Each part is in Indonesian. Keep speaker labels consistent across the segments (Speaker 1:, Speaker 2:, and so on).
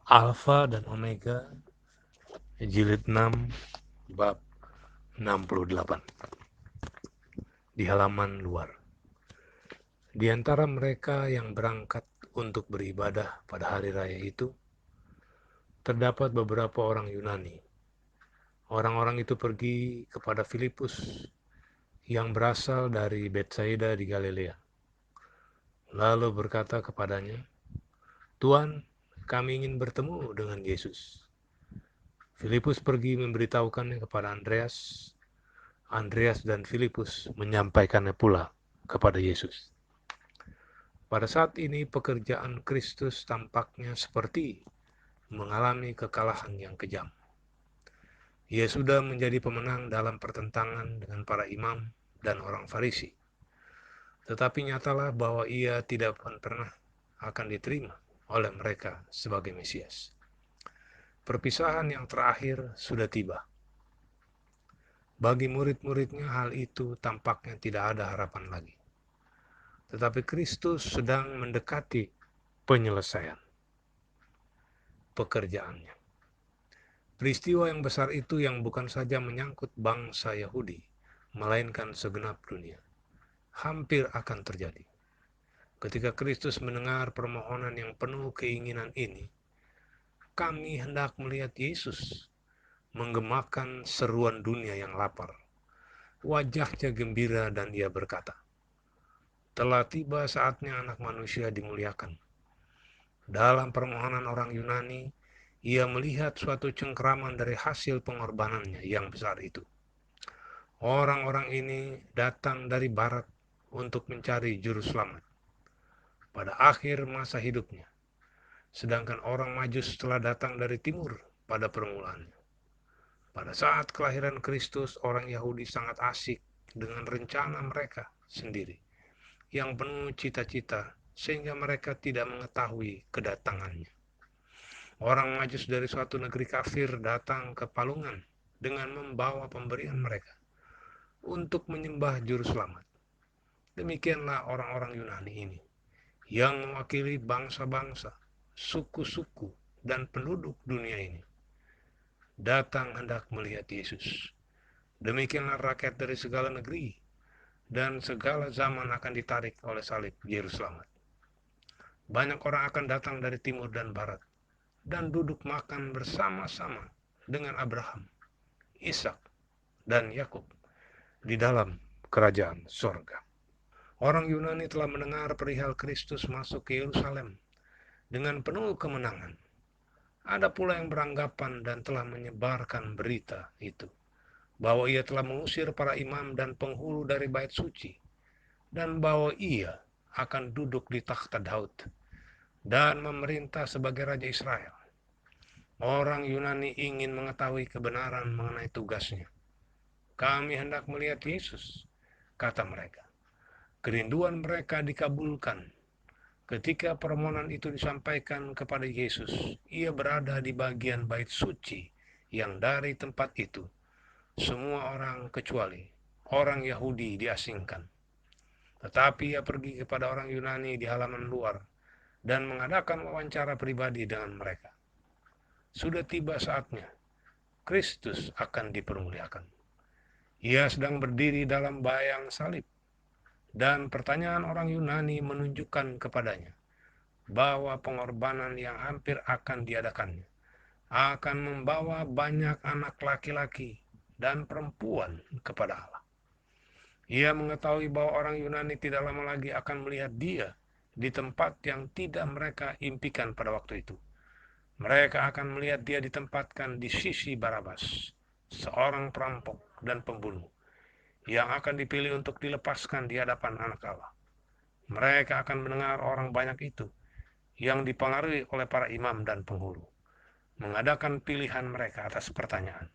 Speaker 1: Alfa dan Omega, jilid 6, bab 68, di halaman luar. Di antara mereka yang berangkat untuk beribadah pada hari raya itu, terdapat beberapa orang Yunani. Orang-orang itu pergi kepada Filipus yang berasal dari Betsaida di Galilea. Lalu berkata kepadanya, "Tuan, kami ingin bertemu dengan Yesus." Filipus pergi memberitahukannya kepada Andreas. Andreas dan Filipus menyampaikannya pula kepada Yesus. Pada saat ini pekerjaan Kristus tampaknya seperti mengalami kekalahan yang kejam. Ia sudah menjadi pemenang dalam pertentangan dengan para imam dan orang Farisi. Tetapi nyatalah bahwa ia tidak akan pernah akan diterima oleh mereka sebagai Mesias. Perpisahan yang terakhir sudah tiba. Bagi murid-muridnya hal itu tampaknya tidak ada harapan lagi. Tetapi Kristus sedang mendekati penyelesaian pekerjaannya. Peristiwa yang besar itu yang bukan saja menyangkut bangsa Yahudi, melainkan segenap dunia, hampir akan terjadi. Ketika Kristus mendengar permohonan yang penuh keinginan ini, kami hendak melihat Yesus menggemakan seruan dunia yang lapar. Wajahnya gembira dan ia berkata, "Telah tiba saatnya anak manusia dimuliakan." Dalam permohonan orang Yunani, ia melihat suatu cengkeraman dari hasil pengorbanannya yang besar itu. Orang-orang ini datang dari barat untuk mencari juru selamat pada akhir masa hidupnya, sedangkan orang Majus telah datang dari timur pada permulaannya. Pada saat kelahiran Kristus, orang Yahudi sangat asik dengan rencana mereka sendiri yang penuh cita-cita sehingga mereka tidak mengetahui kedatangannya. Orang Majus dari suatu negeri kafir datang ke Palungan dengan membawa pemberian mereka untuk menyembah juru selamat. Demikianlah orang-orang Yunani ini yang mewakili bangsa-bangsa, suku-suku, dan penduduk dunia ini datang hendak melihat Yesus. Demikianlah rakyat dari segala negeri dan segala zaman akan ditarik oleh salib juru selamat. Banyak orang akan datang dari timur dan barat dan duduk makan bersama-sama dengan Abraham, Ishak, dan Yakub di dalam kerajaan sorga. Orang Yunani telah mendengar perihal Kristus masuk ke Yerusalem dengan penuh kemenangan. Ada pula yang beranggapan dan telah menyebarkan berita itu, bahwa ia telah mengusir para imam dan penghulu dari bait suci, dan bahwa ia akan duduk di takhta Daud dan memerintah sebagai Raja Israel. Orang Yunani ingin mengetahui kebenaran mengenai tugasnya. Kami hendak melihat Yesus, kata mereka. Kerinduan mereka dikabulkan. Ketika permohonan itu disampaikan kepada Yesus, ia berada di bagian bait suci yang dari tempat itu semua orang kecuali orang Yahudi diasingkan. Tetapi ia pergi kepada orang Yunani di halaman luar dan mengadakan wawancara pribadi dengan mereka. Sudah tiba saatnya Kristus akan dipermuliakan. Ia sedang berdiri dalam bayang salib, dan pertanyaan orang Yunani menunjukkan kepadanya bahwa pengorbanan yang hampir akan diadakannya akan membawa banyak anak laki-laki dan perempuan kepada Allah. Ia mengetahui bahwa orang Yunani tidak lama lagi akan melihat dia di tempat yang tidak mereka impikan pada waktu itu. Mereka akan melihat dia ditempatkan di sisi Barabas, seorang perampok dan pembunuh, yang akan dipilih untuk dilepaskan di hadapan anak Allah. Mereka akan mendengar orang banyak itu, yang dipengaruhi oleh para imam dan penghulu, mengadakan pilihan mereka atas pertanyaan.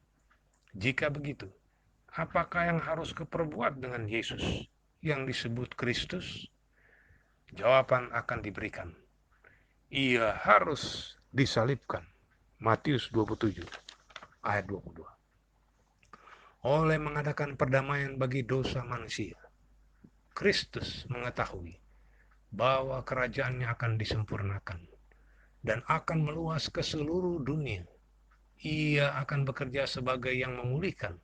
Speaker 1: Jika begitu, apakah yang harus kuperbuat dengan Yesus yang disebut Kristus? Jawaban akan diberikan. Ia harus disalibkan. Matius 27 ayat 22. Oleh mengadakan perdamaian bagi dosa manusia, Kristus mengetahui bahwa kerajaannya akan disempurnakan dan akan meluas ke seluruh dunia. Ia akan bekerja sebagai yang memulihkan,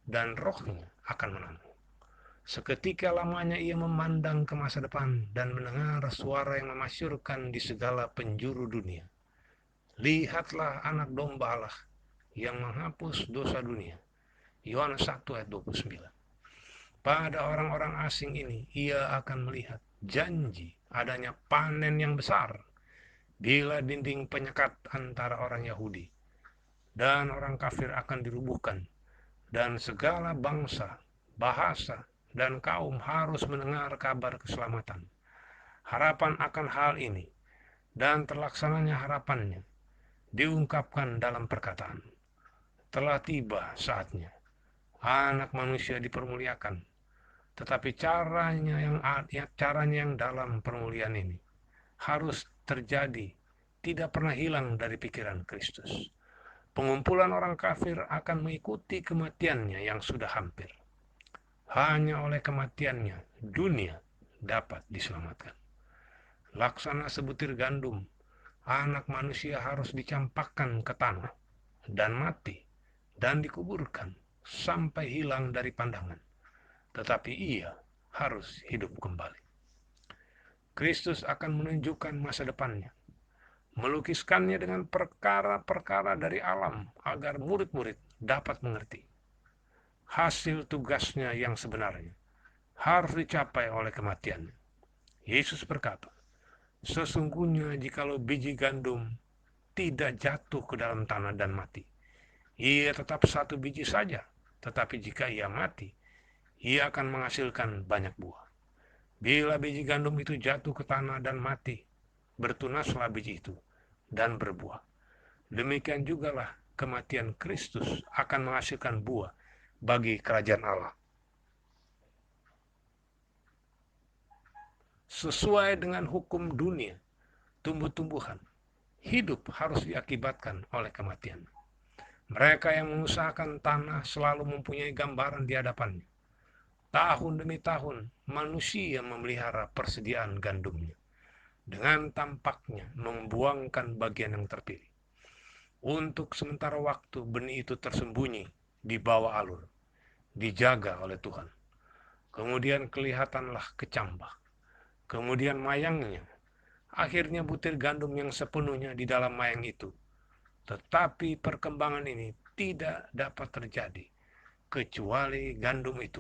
Speaker 1: dan rohnya akan menanggung. Seketika lamanya ia memandang ke masa depan dan mendengar suara yang memasyurkan di segala penjuru dunia. Lihatlah anak domba Allah yang menghapus dosa dunia. Yohanes 1 ayat 29. Pada orang-orang asing ini ia akan melihat janji adanya panen yang besar bila dinding penyekat antara orang Yahudi dan orang kafir akan dirubuhkan, dan segala bangsa, bahasa, dan kaum harus mendengar kabar keselamatan. Harapan akan hal ini dan terlaksananya harapannya diungkapkan dalam perkataan, telah tiba saatnya anak manusia dipermuliakan, tetapi caranya yang dalam permuliaan ini harus terjadi tidak pernah hilang dari pikiran Kristus. Pengumpulan orang kafir akan mengikuti kematiannya yang sudah hampir. Hanya oleh kematiannya dunia dapat diselamatkan. Laksana sebutir gandum, anak manusia harus dicampakkan ke tanah dan mati dan dikuburkan sampai hilang dari pandangan. Tetapi ia harus hidup kembali. Kristus akan menunjukkan masa depannya, melukiskannya dengan perkara-perkara dari alam agar murid-murid dapat mengerti. Hasil tugasnya yang sebenarnya harus dicapai oleh kematian. Yesus berkata, sesungguhnya jikalau biji gandum tidak jatuh ke dalam tanah dan mati, ia tetap satu biji saja. Tetapi jika ia mati, ia akan menghasilkan banyak buah. Bila biji gandum itu jatuh ke tanah dan mati, bertunaslah biji itu dan berbuah. Demikian jugalah kematian Kristus akan menghasilkan buah bagi kerajaan Allah. Sesuai dengan hukum dunia, tumbuh-tumbuhan hidup harus diakibatkan oleh kematian. Mereka yang mengusahakan tanah selalu mempunyai gambaran di hadapannya. Tahun demi tahun, manusia memelihara persediaan gandumnya. Dengan tampaknya membuangkan bagian yang terpilih. Untuk sementara waktu, benih itu tersembunyi di bawah alur, dijaga oleh Tuhan. Kemudian kelihatanlah kecambah. Kemudian mayangnya. Akhirnya butir gandum yang sepenuhnya di dalam mayang itu. Tetapi perkembangan ini tidak dapat terjadi kecuali gandum itu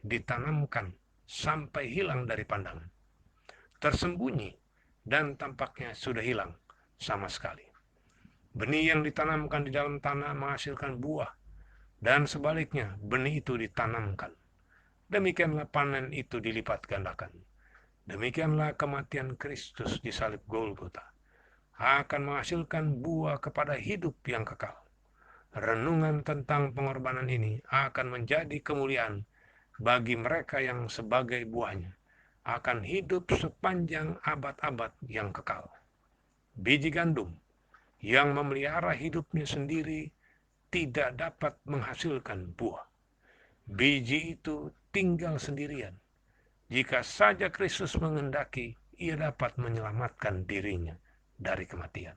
Speaker 1: ditanamkan sampai hilang dari pandangan, tersembunyi, dan tampaknya sudah hilang sama sekali. Benih yang ditanamkan di dalam tanah menghasilkan buah, dan sebaliknya benih itu ditanamkan. Demikianlah panen itu dilipat gandakan. Demikianlah kematian Kristus di salib Golgota akan menghasilkan buah kepada hidup yang kekal. Renungan tentang pengorbanan ini akan menjadi kemuliaan bagi mereka yang sebagai buahnya akan hidup sepanjang abad-abad yang kekal. Biji gandum yang memelihara hidupnya sendiri tidak dapat menghasilkan buah. Biji itu tinggal sendirian. Jika saja Kristus menghendaki, ia dapat menyelamatkan dirinya dari kematian.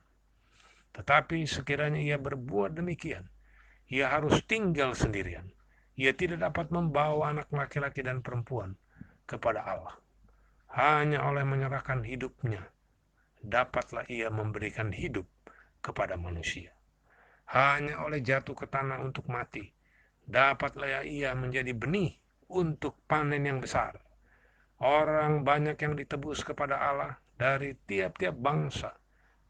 Speaker 1: Tetapi sekiranya ia berbuat demikian, ia harus tinggal sendirian. Ia tidak dapat membawa anak laki-laki dan perempuan kepada Allah. Hanya oleh menyerahkan hidupnya, dapatlah ia memberikan hidup kepada manusia. Hanya oleh jatuh ke tanah untuk mati, dapatlah ia menjadi benih untuk panen yang besar. Orang banyak yang ditebus kepada Allah dari tiap-tiap bangsa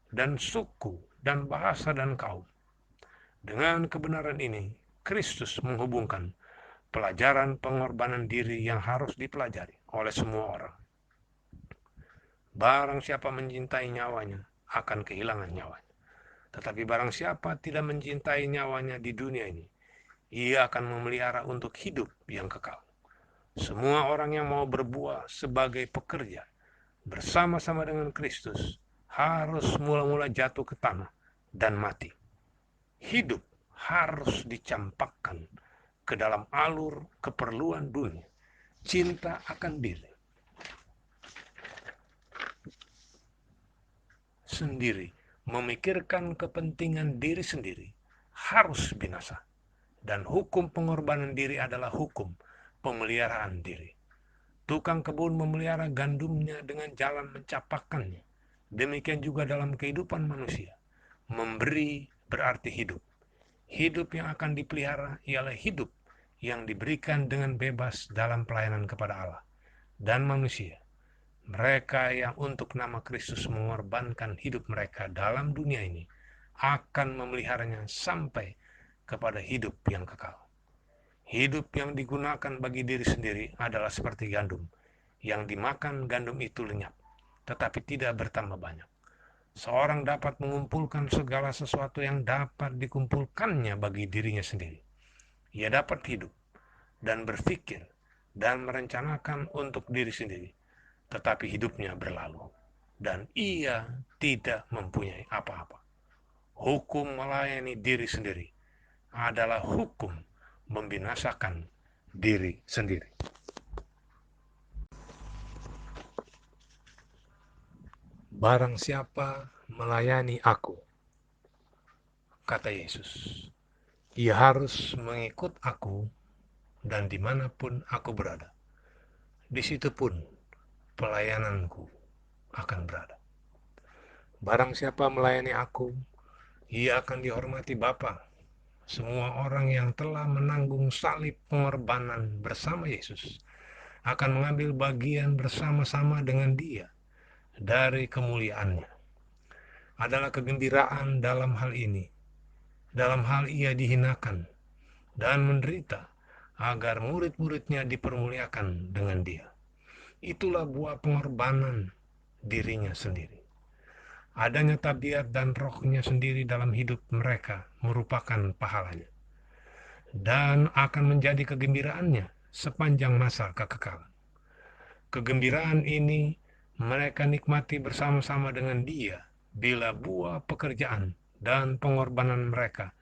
Speaker 1: dan suku dan bahasa dan kaum. Dengan kebenaran ini, Kristus menghubungkan pelajaran pengorbanan diri yang harus dipelajari oleh semua orang. Barang siapa mencintai nyawanya akan kehilangan nyawanya. Tetapi barang siapa tidak mencintai nyawanya di dunia ini, ia akan memelihara untuk hidup yang kekal. Semua orang yang mau berbuah sebagai pekerja bersama-sama dengan Kristus harus mula-mula jatuh ke tanah dan mati. Hidup harus dicampakkan ke dalam alur keperluan dunia, cinta akan diri sendiri, memikirkan kepentingan diri sendiri, harus binasa. Dan hukum pengorbanan diri adalah hukum pemeliharaan diri. Tukang kebun memelihara gandumnya dengan jalan mencapakannya. Demikian juga dalam kehidupan manusia. Memberi berarti hidup. Hidup yang akan dipelihara ialah hidup yang diberikan dengan bebas dalam pelayanan kepada Allah dan manusia. Mereka yang untuk nama Kristus mengorbankan hidup mereka dalam dunia ini akan memeliharanya sampai kepada hidup yang kekal. Hidup yang digunakan bagi diri sendiri adalah seperti gandum. Yang dimakan gandum itu lenyap, tetapi tidak bertambah banyak. Seorang dapat mengumpulkan segala sesuatu yang dapat dikumpulkannya bagi dirinya sendiri. Ia dapat hidup dan berpikir dan merencanakan untuk diri sendiri, tetapi hidupnya berlalu dan ia tidak mempunyai apa-apa. Hukum melayani diri sendiri adalah hukum membinasakan diri sendiri. Barang siapa melayani aku, kata Yesus, ia harus mengikut aku, dan dimanapun aku berada, di situ pun pelayananku akan berada. Barang siapa melayani aku, ia akan dihormati Bapa. Semua orang yang telah menanggung salib pengorbanan bersama Yesus akan mengambil bagian bersama-sama dengan Dia dari kemuliaannya. Adalah kegembiraan dalam hal ini. Dalam hal ia dihinakan dan menderita agar murid-muridnya dipermuliakan dengan Dia. Itulah buah pengorbanan dirinya sendiri. Adanya tabiat dan rohnya sendiri dalam hidup mereka merupakan pahalanya dan akan menjadi kegembiraannya sepanjang masa kekekalan. Kegembiraan ini mereka nikmati bersama-sama dengan Dia bila buah pekerjaan dan pengorbanan mereka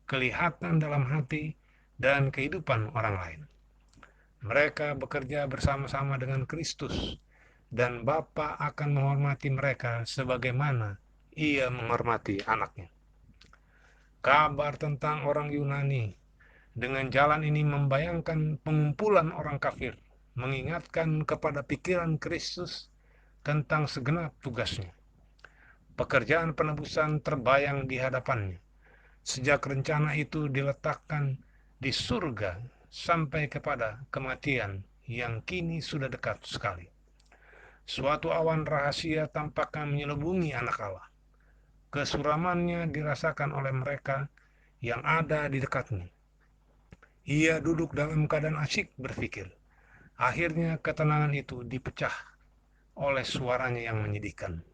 Speaker 1: kelihatan dalam hati dan kehidupan orang lain. Mereka bekerja bersama-sama dengan Kristus, dan Bapa akan menghormati mereka sebagaimana Ia menghormati anaknya. Kabar tentang orang Yunani dengan jalan ini membayangkan pengumpulan orang kafir, mengingatkan kepada pikiran Kristus tentang segenap tugasnya. Pekerjaan penebusan terbayang di hadapannya. Sejak rencana itu diletakkan di surga sampai kepada kematian yang kini sudah dekat sekali. Suatu awan rahasia tampaknya menyelubungi anak Allah. Kesuramannya dirasakan oleh mereka yang ada di dekatnya. Ia duduk dalam keadaan asyik berpikir. Akhirnya ketenangan itu dipecah oleh suaranya yang menyedihkan.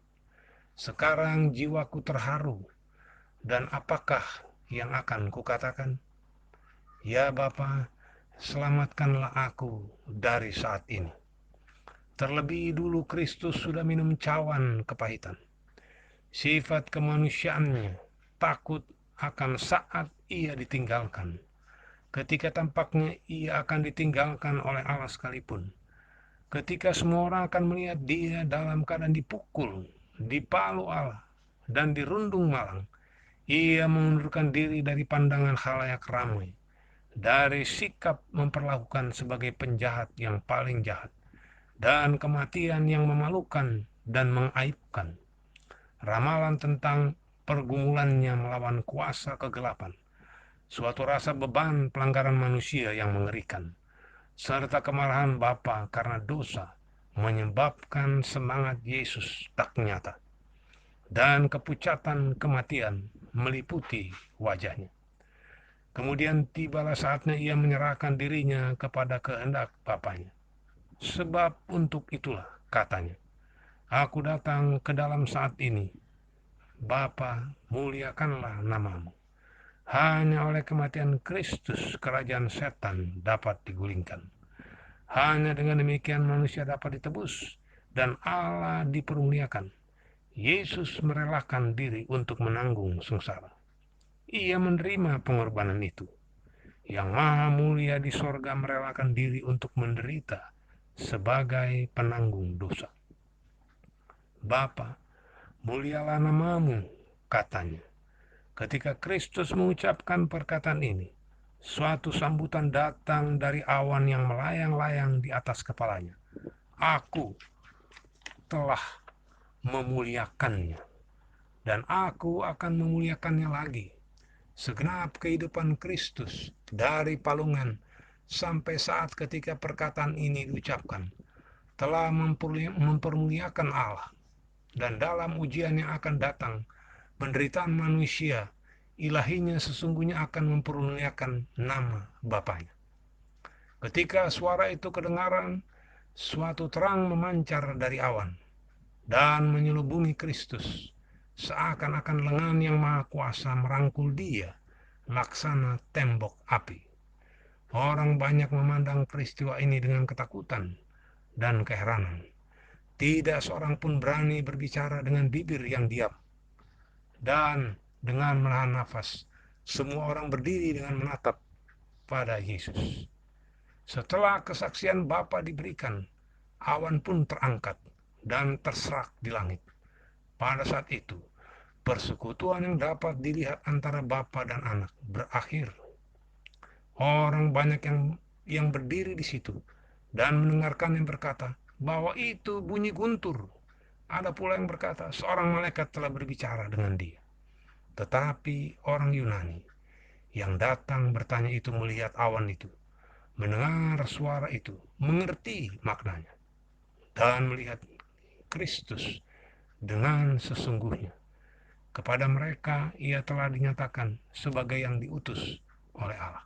Speaker 1: Sekarang jiwaku terharu, dan apakah yang akan kukatakan? Ya Bapa, selamatkanlah aku dari saat ini. Terlebih dulu Kristus sudah minum cawan kepahitan. Sifat kemanusiaannya takut akan saat ia ditinggalkan. Ketika tampaknya ia akan ditinggalkan oleh Allah sekalipun. Ketika semua orang akan melihat dia dalam keadaan dipukul, dipalu Allah, dan dirundung malang, ia mengundurkan diri dari pandangan khalayak ramai, dari sikap memperlakukan sebagai penjahat yang paling jahat, dan kematian yang memalukan dan mengaibkan. Ramalan tentang pergumulannya melawan kuasa kegelapan, suatu rasa beban pelanggaran manusia yang mengerikan, serta kemarahan Bapa karena dosa menyebabkan semangat Yesus tak nyata, dan kepucatan kematian meliputi wajahnya. Kemudian tibalah saatnya ia menyerahkan dirinya kepada kehendak Bapanya. Sebab untuk itulah, katanya, aku datang ke dalam saat ini. Bapa, muliakanlah namamu. Hanya oleh kematian Kristus kerajaan setan dapat digulingkan. Hanya dengan demikian manusia dapat ditebus dan Allah dipermuliakan. Yesus merelakan diri untuk menanggung sengsara. Ia menerima pengorbanan itu. Yang maha mulia di sorga merelakan diri untuk menderita sebagai penanggung dosa. Bapa, mulialah namamu, katanya. Ketika Kristus mengucapkan perkataan ini, suatu sambutan datang dari awan yang melayang-layang di atas kepalanya. Aku telah memuliakannya, dan aku akan memuliakannya lagi. Segenap kehidupan Kristus dari palungan sampai saat ketika perkataan ini diucapkan telah mempermuliakan Allah, dan dalam ujian yang akan datang, penderitaan manusia, ilahinya sesungguhnya akan mempermuliakan nama Bapaknya. Ketika suara itu kedengaran, suatu terang memancar dari awan dan menyelubungi Kristus, seakan-akan lengan yang maha kuasa merangkul dia, laksana tembok api. Orang banyak memandang peristiwa ini dengan ketakutan dan keheranan. Tidak seorang pun berani berbicara dengan bibir yang diam. Dan dengan menahan nafas, semua orang berdiri dengan menatap pada Yesus. Setelah kesaksian Bapa diberikan, awan pun terangkat dan terserak di langit. Pada saat itu, persekutuan yang dapat dilihat antara Bapa dan Anak berakhir. Orang banyak yang berdiri di situ dan mendengarkan yang berkata bahwa itu bunyi guntur. Ada pula yang berkata seorang malaikat telah berbicara dengan dia. Tetapi orang Yunani yang datang bertanya itu melihat awan itu, mendengar suara itu, mengerti maknanya, dan melihat Kristus dengan sesungguhnya. Kepada mereka ia telah dinyatakan sebagai yang diutus oleh Allah.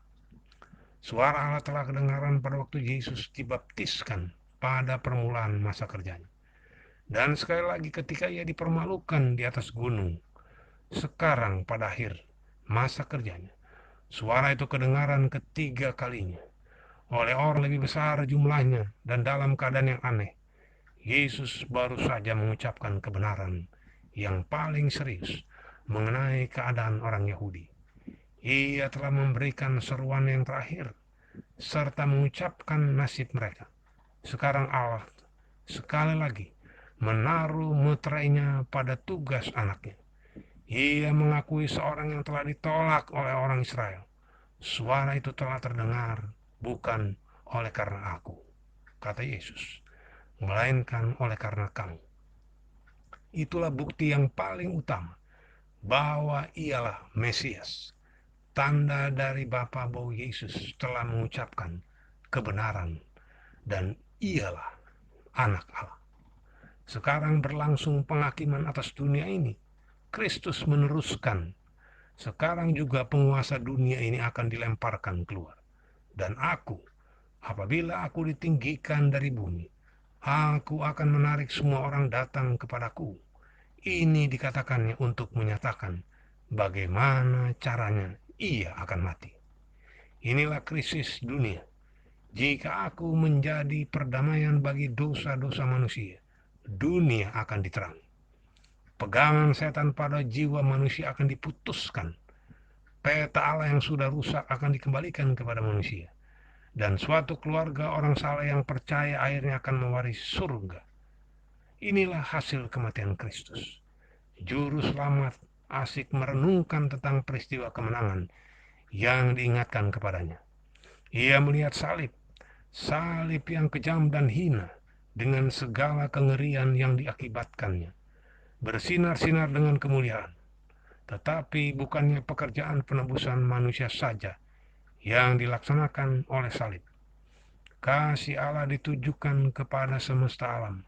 Speaker 1: Suara Allah telah kedengaran pada waktu Yesus dibaptiskan pada permulaan masa kerjanya. Dan sekali lagi ketika ia dipermalukan di atas gunung, sekarang pada akhir masa kerjanya, suara itu kedengaran ketiga kalinya oleh orang lebih besar jumlahnya dan dalam keadaan yang aneh. Yesus baru saja mengucapkan kebenaran yang paling serius mengenai keadaan orang Yahudi. Ia telah memberikan seruan yang terakhir serta mengucapkan nasib mereka. Sekarang Allah sekali lagi menaruh meterainya pada tugas anaknya. Ia mengakui seorang yang telah ditolak oleh orang Israel. Suara itu telah terdengar bukan oleh karena aku, kata Yesus, melainkan oleh karena kamu. Itulah bukti yang paling utama bahwa ialah Mesias. Tanda dari Bapa bahwa Yesus telah mengucapkan kebenaran dan ialah anak Allah. Sekarang berlangsung penghakiman atas dunia ini. Kristus meneruskan. Sekarang juga penguasa dunia ini akan dilemparkan keluar. Dan aku, apabila aku ditinggikan dari bumi, aku akan menarik semua orang datang kepadaku. Ini dikatakannya untuk menyatakan bagaimana caranya ia akan mati. Inilah krisis dunia. Jika aku menjadi perdamaian bagi dosa-dosa manusia, dunia akan diterangi. Pegangan setan pada jiwa manusia akan diputuskan. Peta Allah yang sudah rusak akan dikembalikan kepada manusia. Dan suatu keluarga orang saleh yang percaya akhirnya akan mewarisi surga. Inilah hasil kematian Kristus. Juru selamat asik merenungkan tentang peristiwa kemenangan yang diingatkan kepadanya. Ia melihat salib yang kejam dan hina dengan segala kengerian yang diakibatkannya, bersinar-sinar dengan kemuliaan. Tetapi bukannya pekerjaan penebusan manusia saja yang dilaksanakan oleh salib. Kasih Allah ditujukan kepada semesta alam.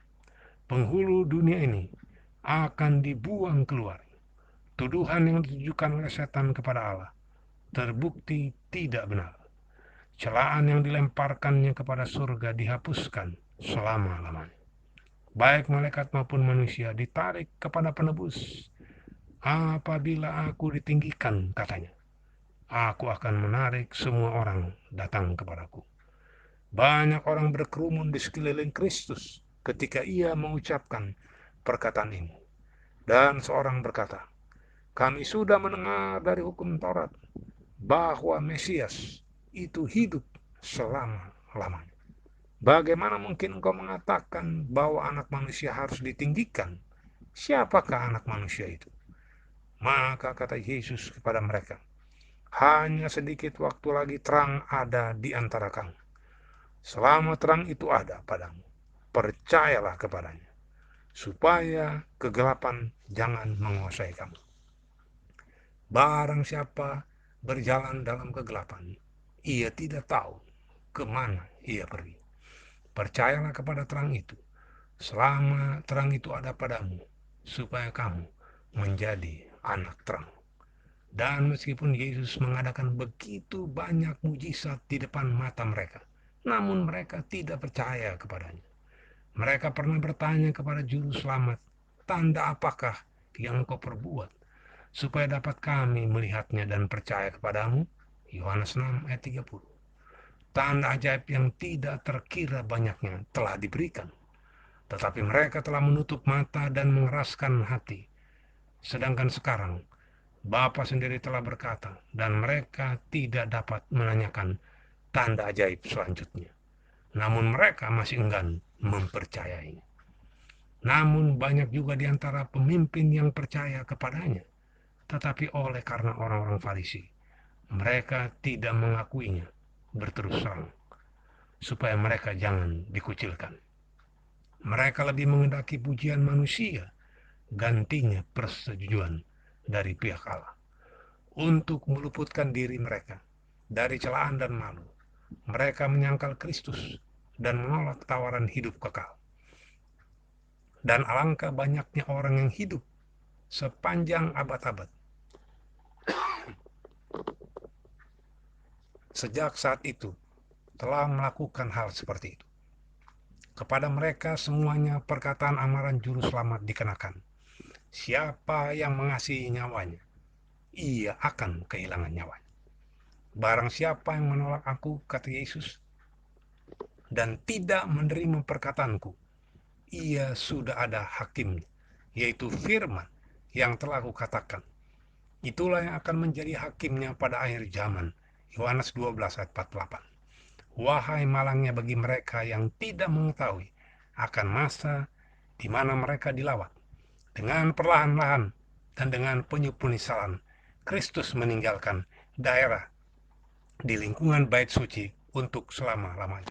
Speaker 1: Penghulu dunia ini akan dibuang keluar. Tuduhan yang ditujukan oleh setan kepada Allah terbukti tidak benar. Celaan yang dilemparkannya kepada surga dihapuskan selama-lamanya. Baik malaikat maupun manusia ditarik kepada penebus. Apabila aku ditinggikan, katanya, aku akan menarik semua orang datang kepadaku. Banyak orang berkerumun di sekeliling Kristus ketika ia mengucapkan perkataan ini. Dan seorang berkata, kami sudah mendengar dari hukum Taurat bahwa Mesias itu hidup selama-lamanya. Bagaimana mungkin engkau mengatakan bahwa anak manusia harus ditinggikan? Siapakah anak manusia itu? Maka kata Yesus kepada mereka, hanya sedikit waktu lagi terang ada di antara kamu. Selama terang itu ada padamu, percayalah kepadanya, supaya kegelapan jangan menguasai kamu. Barang siapa berjalan dalam kegelapan, ia tidak tahu kemana ia pergi. Percayalah kepada terang itu, selama terang itu ada padamu, supaya kamu menjadi anak terang. Dan meskipun Yesus mengadakan begitu banyak mujizat di depan mata mereka, namun mereka tidak percaya kepadanya. Mereka pernah bertanya kepada juru selamat, tanda apakah yang engkau perbuat, supaya dapat kami melihatnya dan percaya kepadamu? Yohanes 6 ayat 30. Tanda ajaib yang tidak terkira banyaknya telah diberikan, tetapi mereka telah menutup mata dan mengeraskan hati. Sedangkan sekarang, Bapa sendiri telah berkata, dan mereka tidak dapat menanyakan tanda ajaib selanjutnya. Namun mereka masih enggan mempercayainya. Namun banyak juga di antara pemimpin yang percaya kepadanya, tetapi oleh karena orang-orang Farisi, mereka tidak mengakuinya berterus terang, supaya mereka jangan dikucilkan. Mereka lebih mengendaki pujian manusia, gantinya persetujuan dari pihak Allah. Untuk meluputkan diri mereka dari celaan dan malu, mereka menyangkal Kristus dan menolak tawaran hidup kekal. Dan alangkah banyaknya orang yang hidup sepanjang abad-abad sejak saat itu telah melakukan hal seperti itu. Kepada mereka semuanya perkataan amaran juru selamat dikenakan. Siapa yang mengasihi nyawanya, ia akan kehilangan nyawanya. Barang siapa yang menolak aku, kata Yesus, dan tidak menerima perkataanku, ia sudah ada hakimnya, yaitu firman yang telah kukatakan. Itulah yang akan menjadi hakimnya pada akhir zaman. Yohanes 12 ayat 48. Wahai malangnya bagi mereka yang tidak mengetahui akan masa di mana mereka dilawat. Dengan perlahan-lahan dan dengan penyuh penyesalan, Kristus meninggalkan daerah di lingkungan bait suci untuk selama-lamanya.